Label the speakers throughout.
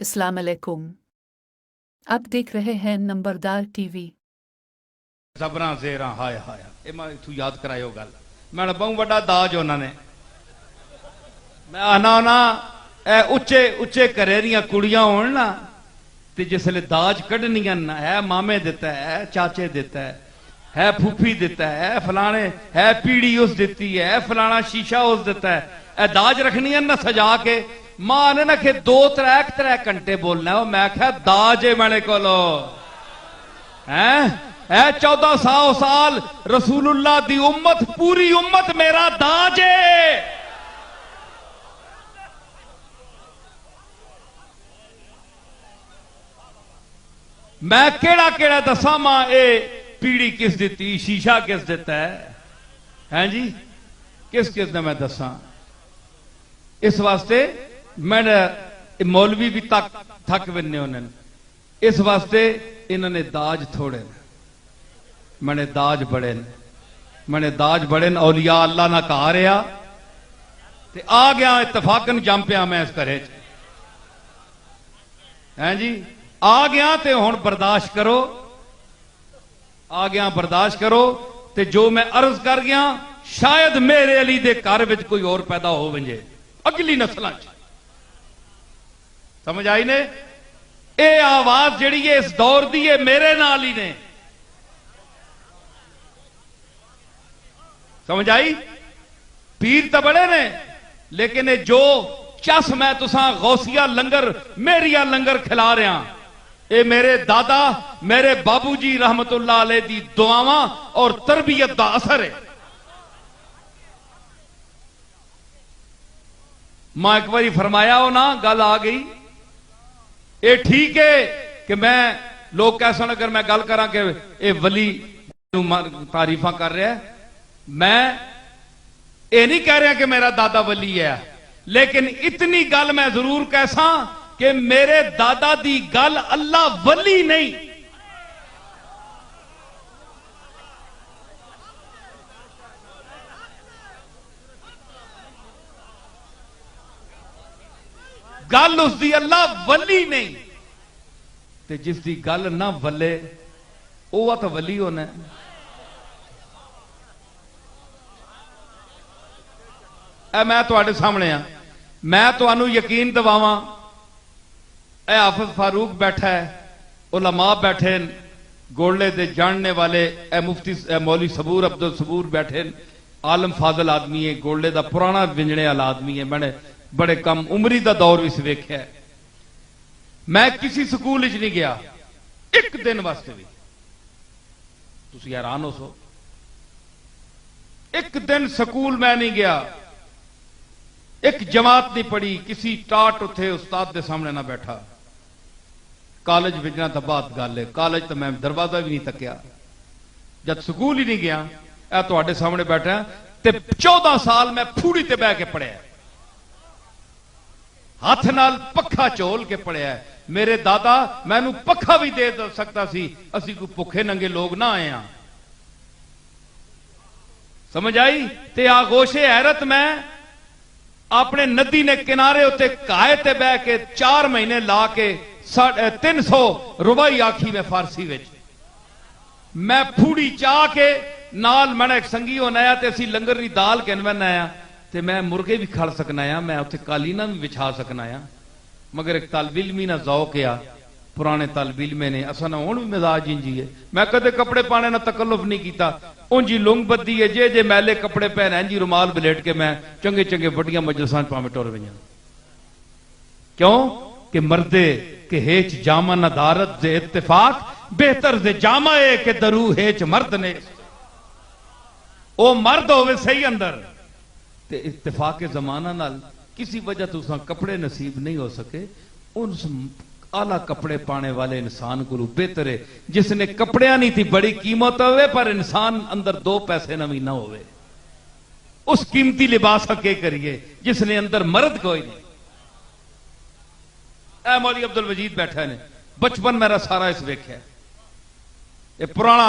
Speaker 1: अस्सलाम अलैकुम। आप देख रहे हैं नंबरदार टीवी।
Speaker 2: ਜ਼ਬਰਾਂ ਜ਼ੇਰਾਂ ਹਾਏ ਹਾਏ ਇਹ ਮੈਂ ਤੂੰ ਯਾਦ ਕਰਾਇਓ ਗੱਲ ਮੈਂ ਬਹੁਤ ਵੱਡਾ ਦਾਜ ਉਹਨਾਂ ਨੇ ਮੈਂ ਆਨਾ ਨਾ ਇਹ ਉੱਚੇ ਉੱਚੇ ਘਰੇ ਦੀਆਂ ਕੁੜੀਆਂ ਹੋਣ ਨਾ ਤੇ ਜਿਸਲੇ ਦਾਜ ਕੱਢਣੀਆਂ ਨਾ ਹੈ ਮਾਮੇ ਦਿੱਤਾ ਹੈ ਚਾਚੇ ਦਿੱਤਾ ਹੈ ਫੂਫੀ ਦਿੱਤਾ ਹੈ ਫਲਾਣੇ ਹੈ ਪੀੜੀ ਉਸ ਦਿੱਤੀ ਹੈ ਫਲਾਣਾ ਸ਼ੀਸ਼ਾ ਉਸ ਦਿੱਤਾ ਹੈ ਇਹ ਦਾਜ ਰੱਖਣੀਆਂ ਨਾ ਸਜਾ ਕੇ ਮਾਂ ਨੇ ਨਾ ਕਿ 2-3 ਘੰਟੇ ਬੋਲਣਾ ਉਹ ਮੈਂ ਕਿਹਾ ਦਾਜ ਹੈ ਮੇਰੇ ਕੋਲੋਂ ਹੈ 1400 साल रसूलुल्लाह दी उम्मत पूरी उम्मत मेरा दाज है। मैं केड़ा केड़ा दसा मां ए पीड़ी किस दिती शीशा किस दिता है जी किस किस ने मैं दसा इस वास्ते मैंने मौलवी भी थक बने उन्होंने इस वास्ते इन्होंने दाज थोड़े मैंने दाज बड़े औलिया अल्लाह ना कहा रहा ते आ गया इतफाकन जम पिया मैं इस घरे हैं जी आ गया ते हुण बर्दाश्त करो आ गया बर्दाश्त करो ते जो मैं अर्ज कर गया शायद मेरे अली दे घर विच कोई और पैदा हो वंजे अगली नस्लां समझ आई ने ये आवाज जिहड़ी है इस दौर दी है मेरे नाल ही ने समझ आई पीर तो बड़े ने लेकिन जो चस मैं तुसा गौसिया लंगर मेरिया लंगर खिला रहा ये मेरे दादा मेरे बाबूजी रहमतुल्लाह अलैह दी दुआवां और तरबियत दा असर है। मां एक बारी फरमाया हो ना गल आ गई ये ठीक है कि मैं लोग कह सन अगर मैं गल करा कि ये वली तारीफा कर रहा है मैं ये नहीं कह रहा कि मेरा दादा वली है लेकिन इतनी गल मैं जरूर कैसा कि मेरे दादा दी गल अल्लाह वली नहीं गल उसकी अल्लाह वली नहीं ते जिसकी गल ना वले वह तो वली होना मैं तुहाडे सामने आ मैं तुहानू यकीन दिवावां ए हाफिज फारूक बैठा है उलमा बैठे गोले दे जानने वाले ए मुफ्ती मौली सबूर अब्दुल सबूर बैठे आलम फाजल आदमी है गोले दा पुराना विंजणे वाला आदमी है मैंने बड़े कम उमरी दा दौर भी वेख्या मैं किसी स्कूल नहीं गया एक दिन वास्ते भी तुसीं हैरान हो सो एक दिन स्कूल मैं नहीं गया एक जमात नहीं पढ़ी किसी टाट उथे उस्ताद के सामने ना बैठा कॉलेज भेजना तो बात गल है कॉलेज तो मैं दरवाजा भी नहीं तकिया जब स्कूल ही नहीं गया ए तुहाडे सामने बैठा ते 14 साल मैं फूड़ी ते बह के पढ़िया हाथ नाल पखा झोल के पढ़िया मेरे दादा मैनू पखा भी दे सकता सी असी कोई भुखे नंगे लोग ना आए हैं समझ आई ते आगोशे हैरत मैं अपने नदी ने किनारे उत्ते घाए ते बह के 4 महीने ला के 300 रुपई आखी में फारसी विच मैं फूड़ी चाह के नाल मैंने एक संगी होना है ते असी लंगर दी दाल कहन आया ते मैं मुर्गे भी खा सकना आ मैं उत्थे कालीना भी बिछा सकना आ मगर एक तालिब इल्मी ना ज़ौक़ आ पुराने तालिब इल्मे ने असा ना हुण भी मिजाज इंजी है मैं कदे कपड़े पाने ना तकल्लुफ नहीं कीता उंजी लुंग बद्दी है जे मैले कपड़े पहने जी रुमाल बलेट के मैं चंगे चंगे वड्डियां मजलिसां भावें टुर पईयां क्यों कि मर्दे के हेच जामा नदारत दे इत्तेफाक बेहतर दे जामा है कि दरू हेच मर्द ने ओ मर्द होवे सही अंदर ते इत्तेफाक के जमाना नाल किसी वजह तो कपड़े नसीब नहीं हो सके उन आला कपड़े पाने वाले इंसान को बेहतर है जिसने कपड़िया नहीं थी बड़ी कीमत होवे पर इंसान अंदर 2 पैसे ना भी ना होवे उस कीमती लिबास के करिए जिसने अंदर मर्द कोई नहीं ए मौली अब्दुल वजीद बैठा ने बचपन मेरा सारा इस वेख्या ये पुराना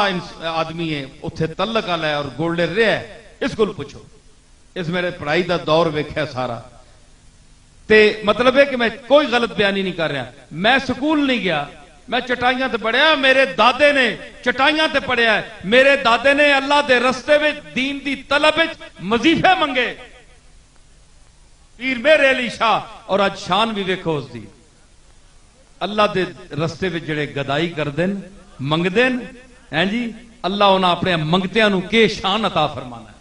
Speaker 2: आदमी है उथे तलक आला है और गोल्डे रहा है इसको पूछो इस मेरे पढ़ाई का दौर वेख्या सारा تے مطلب ہے کہ میں کوئی غلط بیانی نہیں کر رہا. میں سکول نہیں گیا, میں چٹائیاں تے پڑھیا. میرے دادے نے چٹائیاں تے پڑھیا ہے. میرے دادے نے اللہ دے رستے میں دین دی طلب وچ وظیفے منگے. پیر میرے علی شاہ, اور اج شان بھی ویکھو اس دی. اللہ دے رستے وچ جڑے گدائی کردے منگدے ہیں جی, اللہ انہاں اپنے منگتیاں نو کے شان عطا فرمانا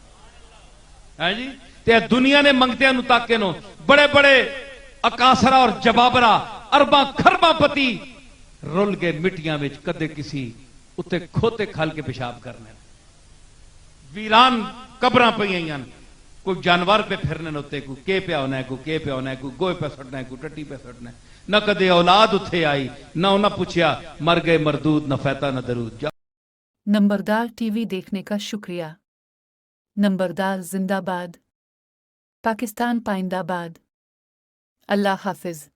Speaker 2: ہے جی. تے دنیا نے منگتیاں نو تاکے نو بڑے بڑے اکاسرا اور جبابرا ارباں خرباں پتی رل کے مٹیاں وچ کدے کسی اتے کھوتے کھال کے پیشاب کرنے. ویران قبراں پئیاں, کوئی جانور پہ پھرنے اتنے, کوئی کے پیا ہونا ہے, کوئی کے پیا ہونا ہے, کوئی گوہے پہ سٹنا ہے, کوئی ٹٹی پہ سٹنا ہے. نہ کدے اولاد اتھے آئی, نہ انہاں پوچھیا مر گئے مردود, نہ فیتا نہ درود.
Speaker 1: نمبردار ٹی وی دیکھنے کا شکریہ. نمبردار زندہ باد. پاکستان پائندہ باد. اللہ حافظ.